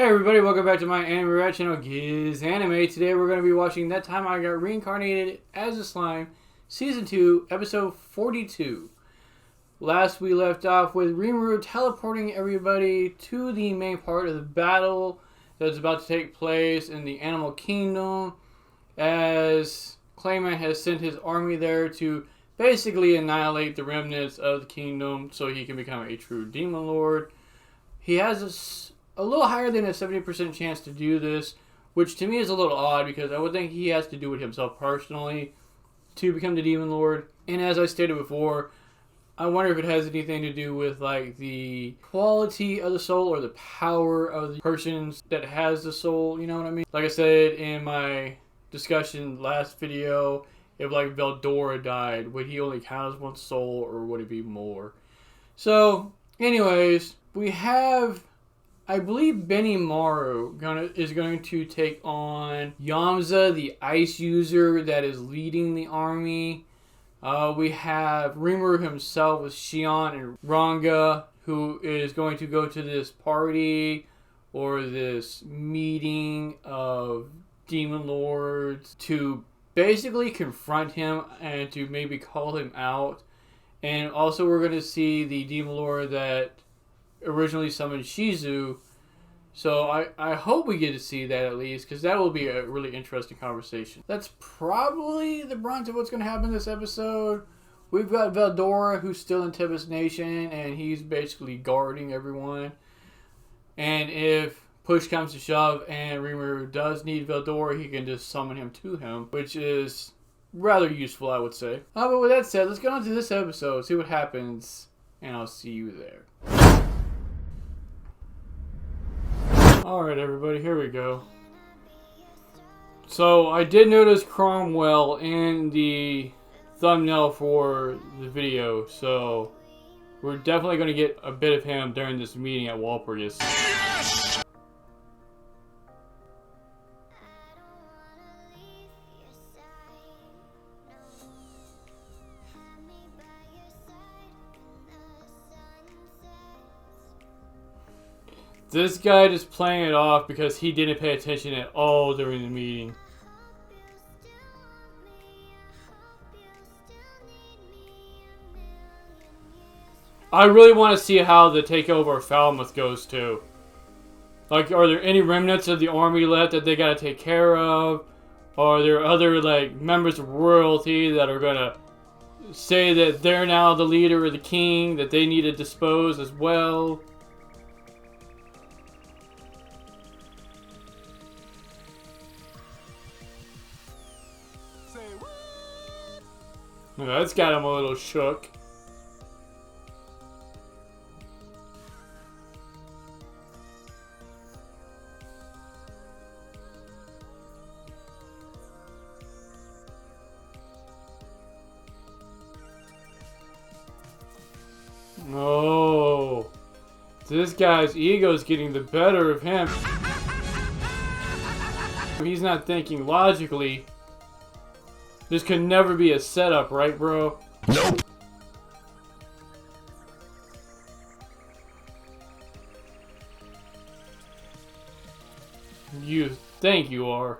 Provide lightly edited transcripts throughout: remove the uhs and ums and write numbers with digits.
Hey everybody, welcome back to my anime reaction channel, GizAnime. Today we're going to be watching That Time I Got Reincarnated as a Slime, Season 2, Episode 42. Last we left off with Rimuru teleporting everybody to the main part of the battle that's about to take place in the Animal Kingdom, as Clayman has sent his army there to basically annihilate the remnants of the kingdom so he can become a true demon lord. He has a little higher than a 70% chance to do this, which to me is a little odd because I would think he has to do it himself personally to become the Demon Lord. And as I stated before, I wonder if it has anything to do with like the quality of the soul or the power of the person that has the soul, you know what I mean? Like I said in my discussion last video, if like Veldora died, would he only count as one soul or would it be more? So, anyways, we have, I believe Benimaru is going to take on Yamza, the ice user that is leading the army. We have Rimuru himself with Shion and Ranga, who is going to go to this party or this meeting of demon lords to basically confront him and to maybe call him out. And also we're going to see the demon lord that originally summoned Shizu. So I hope we get to see that at least, because that will be a really interesting conversation. That's probably the brunt of what's going to happen in this episode. We've got Veldora, who's still in Tempest Nation, and he's basically guarding everyone. And if push comes to shove and Rimuru does need Veldora, he can just summon him to him, which is rather useful, I would say. But with that said, let's get on to this episode, see what happens, and I'll see you there. Alright everybody, here we go. So I did notice Cromwell in the thumbnail for the video, so we're definitely going to get a bit of him during this meeting at Walpurgis. Yes! This guy just playing it off because he didn't pay attention at all during the meeting. I really want to see how the takeover of Falmouth goes too. Like, are there any remnants of the army left that they gotta take care of? Are there other, like, members of royalty that are gonna say that they're now the leader or the king that they need to dispose as well? That's got him a little shook. Oh, this guy's ego's getting the better of him. He's not thinking logically. This could never be a setup, right, bro? Nope. You think you are.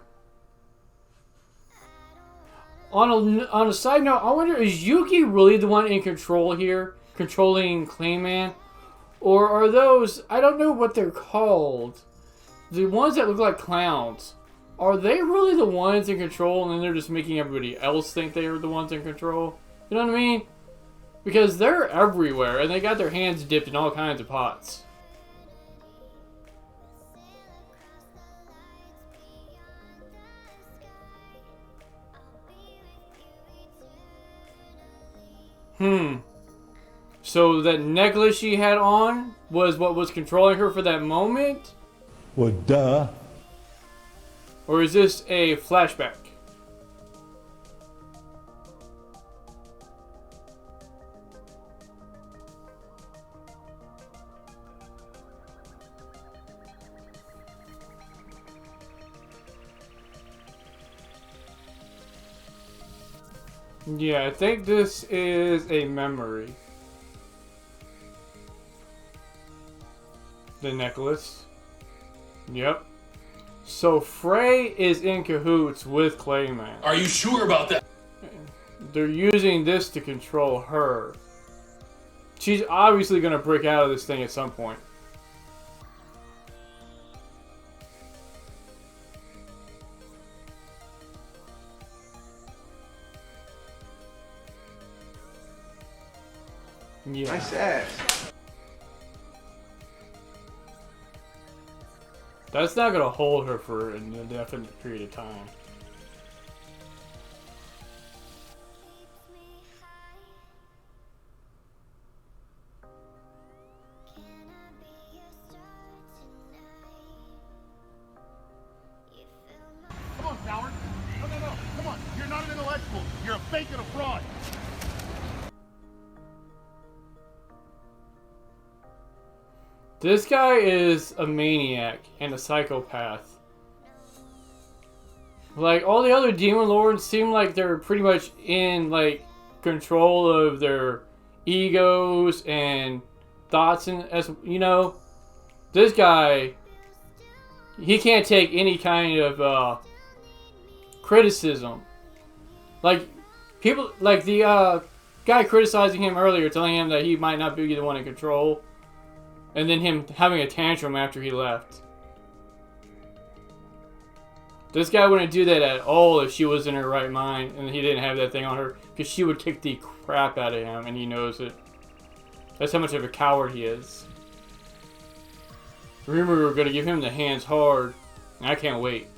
On a side note, I wonder, is Yuki really the one in control here? Controlling Clayman? Or are those, I don't know what they're called, the ones that look like clowns. Are they really the ones in control and then they're just making everybody else think they are the ones in control? You know what I mean? Because they're everywhere and they got their hands dipped in all kinds of pots. So that necklace she had on was what was controlling her for that moment? Well, duh. Or is this a flashback? Yeah, I think this is a memory. The necklace. Yep. So Frey is in cahoots with Clayman. Are you sure about that? They're using this to control her. She's obviously going to break out of this thing at some point. Yeah. Nice ass. That's not going to hold her for an indefinite period of time. Come on, coward. No. Come on. You're not an intellectual. You're a fake and a fraud. This guy is a maniac and a psychopath. Like, all the other demon lords seem like they're pretty much in, like, control of their egos and thoughts, and, as you know, this guy, he can't take any kind of criticism. Like, people, like the guy criticizing him earlier, telling him that he might not be the one in control, and then him having a tantrum after he left. This guy wouldn't do that at all if she was in her right mind and he didn't have that thing on her, because she would kick the crap out of him, and he knows it. That's how much of a coward he is. Rimuru are going to give him the hands hard, and I can't wait.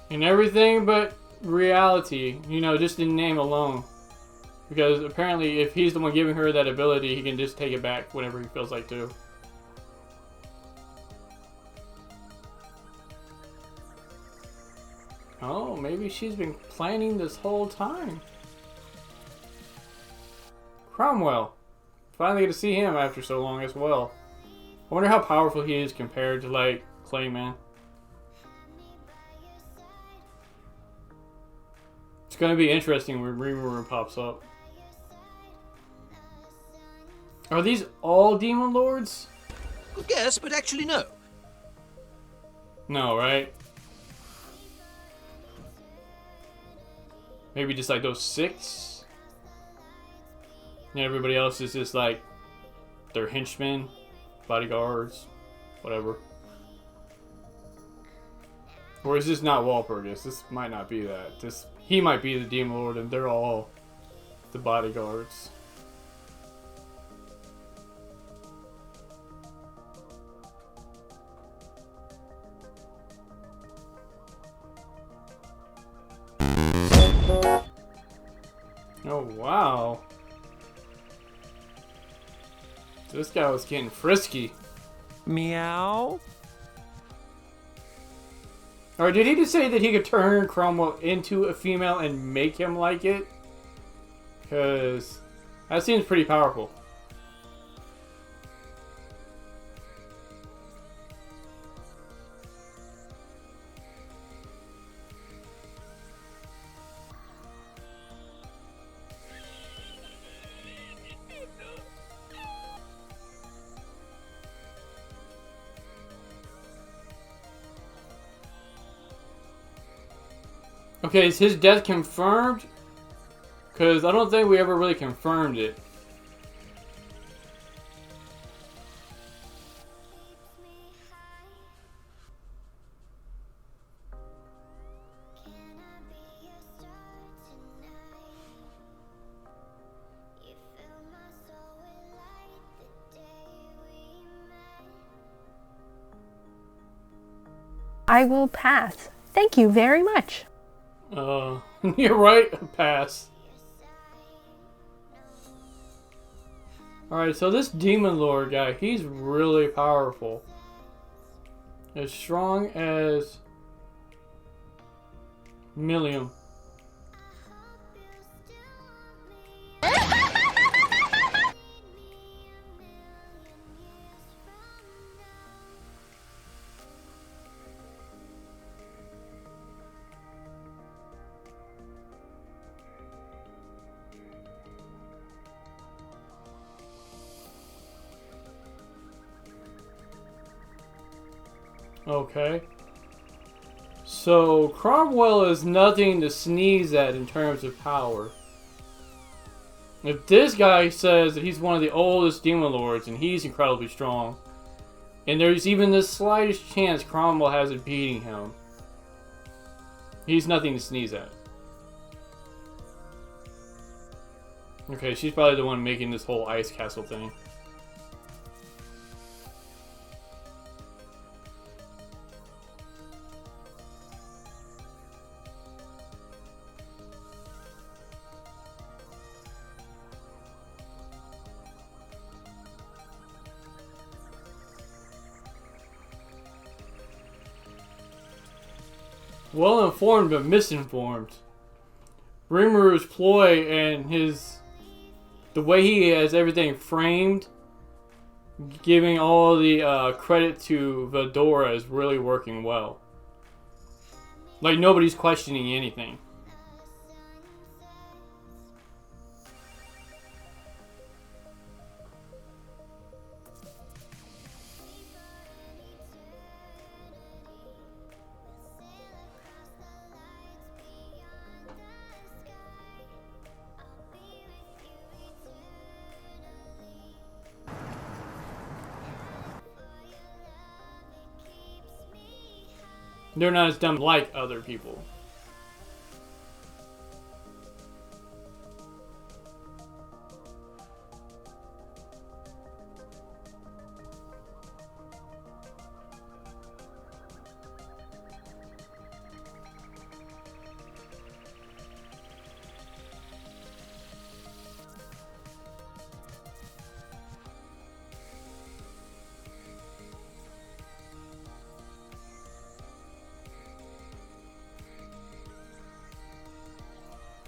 And everything but reality, you know, just in name alone. Because apparently if he's the one giving her that ability, he can just take it back whenever he feels like to. Oh, maybe she's been planning this whole time. Cromwell. Finally get to see him after so long as well. I wonder how powerful he is compared to, like, Clayman. It's going to be interesting when Rimuru pops up. Are these all demon lords? Good guess, but actually no. No, right? Maybe just like those 6? And everybody else is just like their henchmen, bodyguards, whatever. Or is this not Walpurgis? This might not be that. He might be the demon lord and they're all the bodyguards. Oh, wow. This guy was getting frisky. Meow. Or did he just say that he could turn Cromwell into a female and make him like it? Because that seems pretty powerful. Okay, is his death confirmed? Because I don't think we ever really confirmed it. I will pass. Thank you very much. You're right, pass. Alright, so this demon lord guy, he's really powerful. As strong as Millim. Okay. So, Cromwell is nothing to sneeze at in terms of power. If this guy says that he's one of the oldest demon lords and he's incredibly strong, and there's even the slightest chance Cromwell has of beating him, he's nothing to sneeze at. Okay, she's probably the one making this whole ice castle thing. Well informed but misinformed. Rimuru's ploy and the way he has everything framed, giving all the credit to Vedora, is really working well. Like, nobody's questioning anything. They're not as dumb like other people.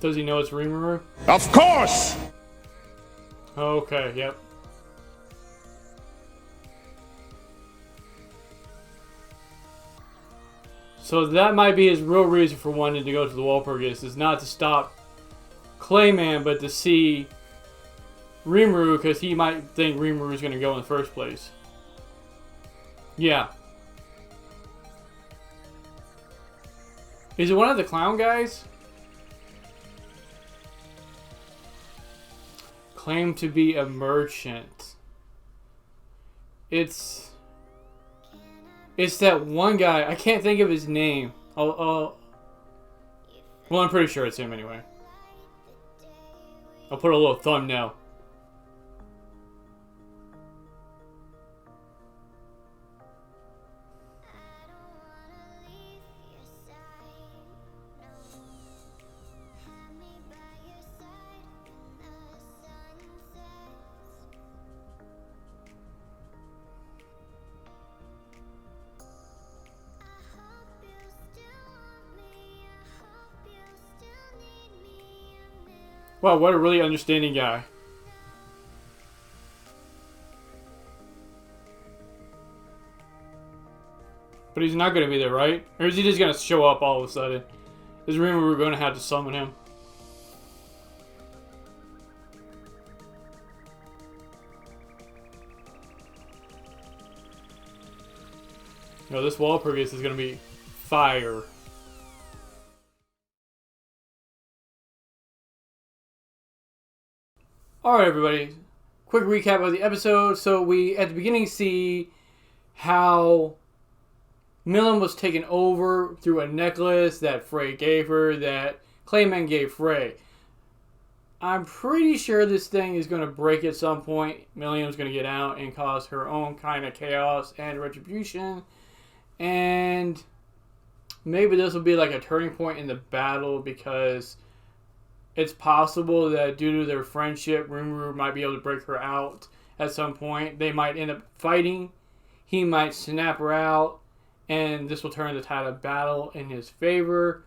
Does he know it's Rimuru? Of course! Okay, yep. So that might be his real reason for wanting to go to the Walpurgis, is not to stop Clayman, but to see Rimuru, because he might think Rimuru is going to go in the first place. Yeah. Is it one of the clown guys? Claim to be a merchant. It's that one guy. I can't think of his name. Well, I'm pretty sure it's him anyway. I'll put a little thumbnail. Wow, what a really understanding guy. But he's not going to be there, right? Or is he just going to show up all of a sudden? Is Rimuru going to have to summon him? No, this Walpurgis is going to be fire. Alright everybody, quick recap of the episode. So we, at the beginning, see how Millim was taken over through a necklace that Frey gave her, that Clayman gave Frey. I'm pretty sure this thing is going to break at some point. Millim's going to get out and cause her own kind of chaos and retribution. And maybe this will be like a turning point in the battle, because it's possible that due to their friendship, Rimuru might be able to break her out at some point. They might end up fighting. He might snap her out, and this will turn the tide of battle in his favor.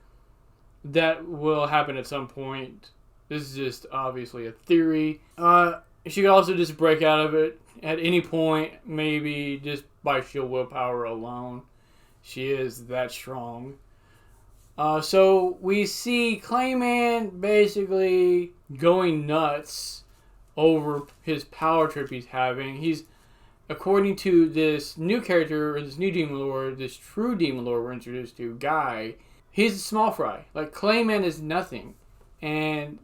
That will happen at some point. This is just obviously a theory. She could also just break out of it at any point, maybe just by sheer willpower alone. She is that strong. So we see Clayman basically going nuts over his power trip he's having. He's according to this new character, or this new Demon Lord, this true Demon Lord we're introduced to, Guy, he's a small fry. Like, Clayman is nothing. And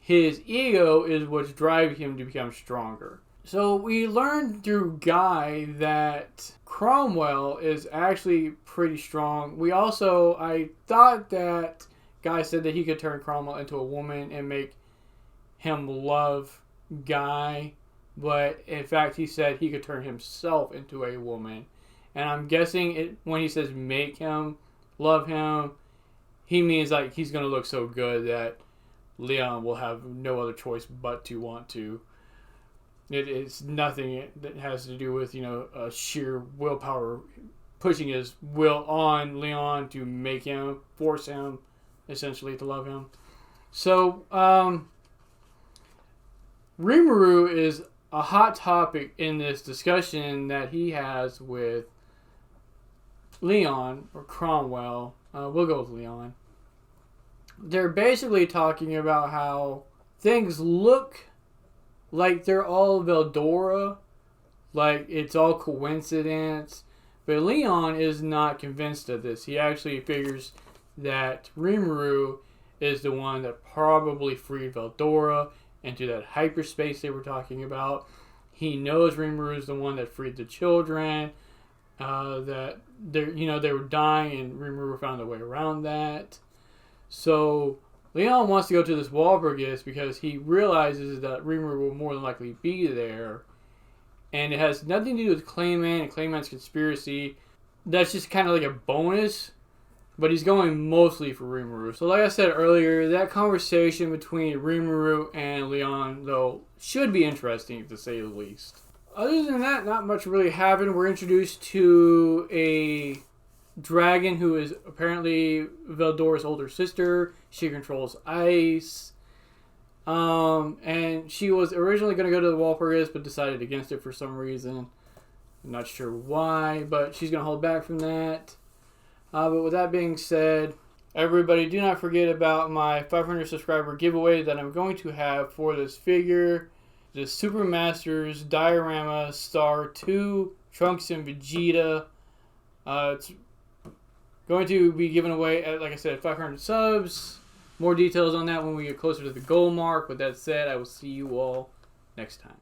his ego is what's driving him to become stronger. So we learned through Guy that Cromwell is actually pretty strong. I thought that Guy said that he could turn Cromwell into a woman and make him love Guy. But in fact, he said he could turn himself into a woman. And I'm guessing when he says make him love him, he means like he's going to look so good that Leon will have no other choice but to want to. It's nothing that has to do with, a sheer willpower, pushing his will on Leon to make him, force him, essentially, to love him. So, Rimuru is a hot topic in this discussion that he has with Leon, or Cromwell. We'll go with Leon. They're basically talking about how things look like they're all Veldora, like it's all coincidence. But Leon is not convinced of this. He actually figures that Rimuru is the one that probably freed Veldora into that hyperspace they were talking about. He knows Rimuru is the one that freed the children. That they were dying, and Rimuru found a way around that. So Leon wants to go to this Walpurgis because he realizes that Rimuru will more than likely be there. And it has nothing to do with Clayman and Clayman's conspiracy. That's just kind of like a bonus. But he's going mostly for Rimuru. So like I said earlier, that conversation between Rimuru and Leon, though, should be interesting to say the least. Other than that, not much really happened. We're introduced to a dragon who is apparently Veldora's older sister. She controls ice. And she was originally going to go to the Walpurgis, but decided against it for some reason. I'm not sure why, but she's going to hold back from that. But with that being said, everybody do not forget about my 500 subscriber giveaway that I'm going to have for this figure. The Super Masters Diorama Star 2 Trunks and Vegeta. It's going to be given away at, like I said, 500 subs. More details on that when we get closer to the goal mark. With that said, I will see you all next time.